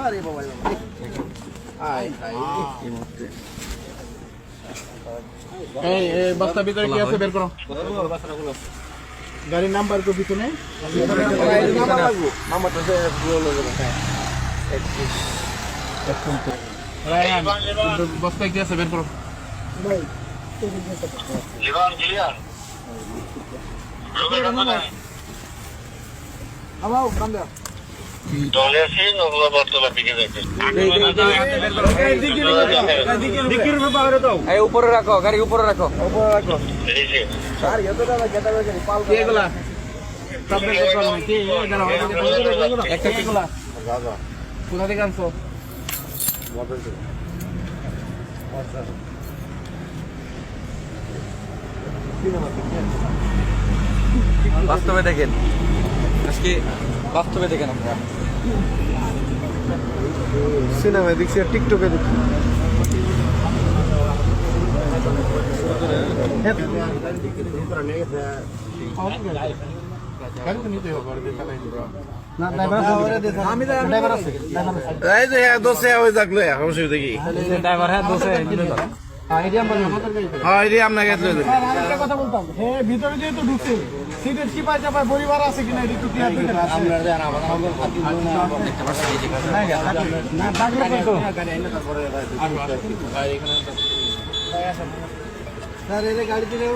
আরে বাবা এই বস্তা ভিতরে কি আছে বের করো। গাড়ির নাম্বার তো পিছনে বস্তায় কি আছে বের করো। উপরে রাখো, গাড়ি উপরে রাখো। কোথা থেকে আনছো? বাস্তবে দেখেন, আজকে বাস্তবে দেখেন আমরা সিনেমায় দেখছি আর টিকটকে দেখছি। গাড়ি তো নিতে হবে কথা বলতাম হ্যাঁ ভিতরে যেহেতু ঢুকছে সিটের চিপায় চাপায় পরিবার আছে কিনা একটু ক্লিয়ার করে স্যার এর গাড়ি দিলেও